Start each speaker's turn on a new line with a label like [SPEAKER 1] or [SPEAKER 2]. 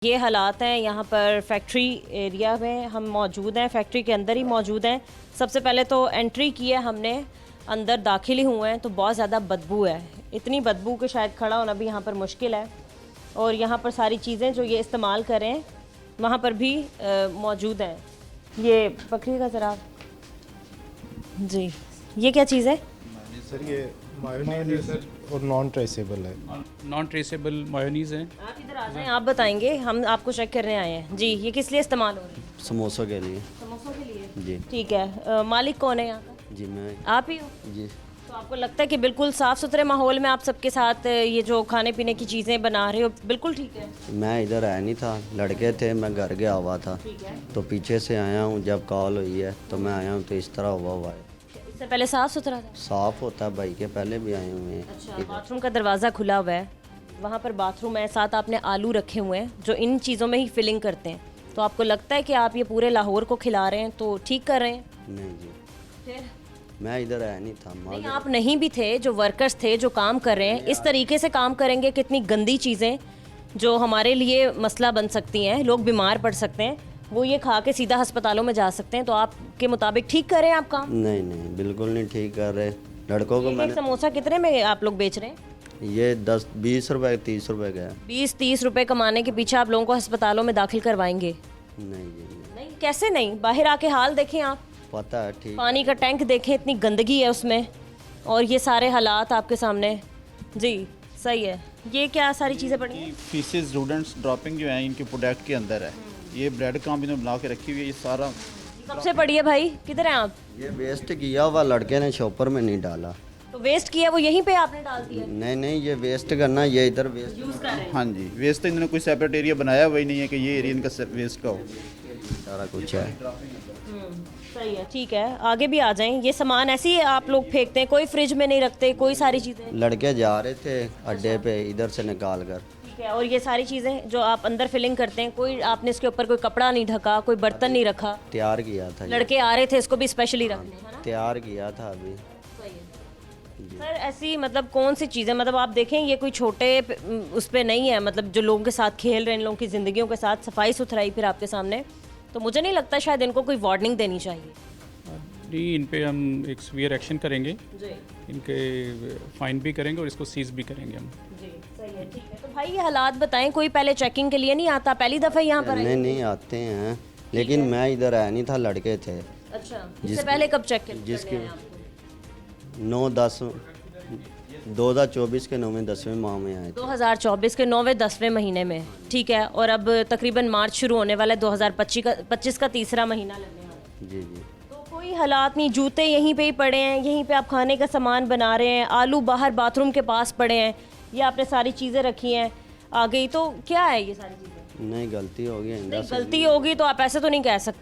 [SPEAKER 1] ये हालात हैं यहाँ पर फैक्ट्री एरिया में हम मौजूद हैं, फैक्ट्री के अंदर ही मौजूद हैं। सबसे पहले तो एंट्री की है हमने, अंदर दाखिल ही हुए हैं तो बहुत ज़्यादा बदबू है। इतनी बदबू कि शायद खड़ा होना भी यहाँ पर मुश्किल है। और यहाँ पर सारी चीज़ें जो ये इस्तेमाल करें वहाँ पर भी मौजूद हैं। ये पकड़िएगा ज़रा जी, ये क्या चीज़ है?
[SPEAKER 2] सर ये मायोनीज है सर और नॉन ट्रेसेबल है।
[SPEAKER 3] नॉन ट्रेसेबल मायोनीज़ हैं।
[SPEAKER 1] आप इधर आ जाएं, आप बताएंगे, हम आपको चेक करने आए हैं जी। ये किस लिए इस्तेमाल हो रही है?
[SPEAKER 4] समोसों के लिए।
[SPEAKER 1] समोसों के लिए
[SPEAKER 4] जी
[SPEAKER 1] ठीक है। मालिक कौन है यहाँ का?
[SPEAKER 4] जी मैं
[SPEAKER 1] आप ही हो?
[SPEAKER 4] जी
[SPEAKER 1] तो आपको लगता है कि बिल्कुल साफ़ सुथरे माहौल में आप सबके साथ ये जो खाने पीने की चीज़ें बना रहे हो बिल्कुल ठीक है?
[SPEAKER 4] मैं इधर आया नहीं था, लड़के थे, मैं घर गया हुआ था
[SPEAKER 1] ठीक है।
[SPEAKER 4] तो पीछे से आया हूँ। जब कॉल हुई है तो मैं आया हूँ तो इस तरह हुआ है।
[SPEAKER 1] इससे पहले साफ़ सुथरा था?
[SPEAKER 4] साफ़ होता है भाई के पहले भी आए हुए हैं।
[SPEAKER 1] अच्छा, बाथरूम का दरवाज़ा खुला हुआ है, वहाँ पर बाथरूम है, साथ आपने आलू रखे हुए हैं जो इन चीज़ों में ही फिलिंग करते हैं। तो आपको लगता है कि आप ये पूरे लाहौर को खिला रहे हैं तो ठीक कर रहे हैं?
[SPEAKER 4] नहीं जी,
[SPEAKER 1] फिर
[SPEAKER 4] मैं इधर आया नहीं था।
[SPEAKER 1] नहीं, आप नहीं भी थे, जो वर्कर्स थे जो काम कर रहे हैं, इस तरीके से काम करेंगे कितनी गंदी चीज़ें जो हमारे लिए मसला बन सकती हैं, लोग बीमार पड़ सकते हैं, वो ये खा के सीधा अस्पतालों में जा सकते हैं। तो आपके मुताबिक ठीक कर रहे हैं आप काम?
[SPEAKER 4] नहीं नहीं, बिल्कुल नहीं ठीक कर रहे। लड़कों को
[SPEAKER 1] एक
[SPEAKER 4] मैंने
[SPEAKER 1] समोसा कितने में आप लोग बेच रहे हैं?
[SPEAKER 4] ये 10-20 रुपए 30 रुपए का है।
[SPEAKER 1] 20-30 रुपए कमाने के पीछे आप लोगों को अस्पतालों में दाखिल करवाएंगे?
[SPEAKER 4] नहीं जी नहीं,
[SPEAKER 1] नहीं, कैसे नहीं? बाहर आके हाल देखें आप,
[SPEAKER 4] पता है ठीक।
[SPEAKER 1] पानी का टैंक देखें, इतनी गंदगी है उसमें और ये सारे हालात आपके सामने। जी सही है। ये क्या सारी चीज़ें पड़ी हैं?
[SPEAKER 5] फीसेस स्टूडेंट्स ड्रॉपिंग जो है इनके प्रोडक्ट के अंदर है। ये ब्रेड काम इन्होंने बना के रखी हुई है। ये सारा
[SPEAKER 1] सबसे पड़ी है भाई, किधर हैं आप?
[SPEAKER 4] ये वेस्ट किया हुआ लड़के ने शॉपर में नहीं डाला।
[SPEAKER 1] तो वेस्ट किया वो यहीं पे आपने डाल दिया?
[SPEAKER 4] नहीं नहीं, ये वेस्ट करना, ये इधर वेस्ट
[SPEAKER 1] यूज़ कर रहे हैं?
[SPEAKER 5] हाँ जी, वेस्ट तो इन्होंने कोई सेपरेट एरिया बनाया हुआ ही नहीं है कि ये एरिया इनका वेस्ट का हो।
[SPEAKER 4] सारा कुछ है।
[SPEAKER 1] सही है, ठीक है, आगे भी आ जाएं। ये सामान ऐसे ही आप लोग फेंकते हैं, कोई फ्रिज में नहीं रखते, कोई सारी चीज़ें?
[SPEAKER 4] लड़के जा रहे थे अड्डे पे इधर से निकाल कर।
[SPEAKER 1] ठीक है। और ये सारी चीज़ें जो आप अंदर फिलिंग करते हैं, कोई आपने इसके ऊपर कोई कपड़ा नहीं ढका, कोई बर्तन नहीं रखा?
[SPEAKER 4] तैयार किया था ये।
[SPEAKER 1] लड़के आ रहे थे इसको भी स्पेशली रखने, है ना?
[SPEAKER 4] तैयार किया था अभी।
[SPEAKER 1] सर ऐसी मतलब कौन सी चीज़ें, मतलब आप देखें ये कोई छोटे उस पर नहीं है, मतलब जो लोगों के साथ खेल रहे हैं, इन लोगों की ज़िंदगियों के साथ सफाई सुथराई फिर आपके सामने, तो मुझे नहीं लगता शायद इनको कोई वार्निंग देनी चाहिए।
[SPEAKER 3] नहीं, इन पे हम एक सीवियर एक्शन करेंगे,
[SPEAKER 1] जी
[SPEAKER 3] इनके फाइन भी करेंगे और इसको सीज भी करेंगे हम।
[SPEAKER 1] जी सही है, ठीक है। तो भाई ये हालात बताएं, कोई पहले चेकिंग के लिए नहीं आता? पहली दफ़ा यहाँ पर
[SPEAKER 4] नहीं
[SPEAKER 1] आए?
[SPEAKER 4] नहीं आते हैं, लेकिन मैं इधर आया नहीं था, लड़के थे।
[SPEAKER 1] अच्छा, इससे पहले कब चेक करने
[SPEAKER 4] जिसकी
[SPEAKER 1] आए आपको?
[SPEAKER 4] 9-10 2024 के 9वें-10वें माह में आए थे।
[SPEAKER 1] 2024 के 9वें-10वें महीने में, ठीक है। और अब तकरीबन मार्च शुरू होने वाला है, 2025 का तीसरा महीना लगने वाला है।
[SPEAKER 4] जी जी,
[SPEAKER 1] तो कोई हालात नहीं, जूते यहीं पे ही पड़े हैं, यहीं पे आप खाने का सामान बना रहे हैं, आलू बाहर बाथरूम के पास पड़े हैं, ये आपने सारी चीज़ें रखी हैं आ गई, तो क्या है ये सारी चीज़ें?
[SPEAKER 4] नहीं गलती हो गई।
[SPEAKER 1] नहीं, गलती होगी तो आप ऐसे तो नहीं कह सकते।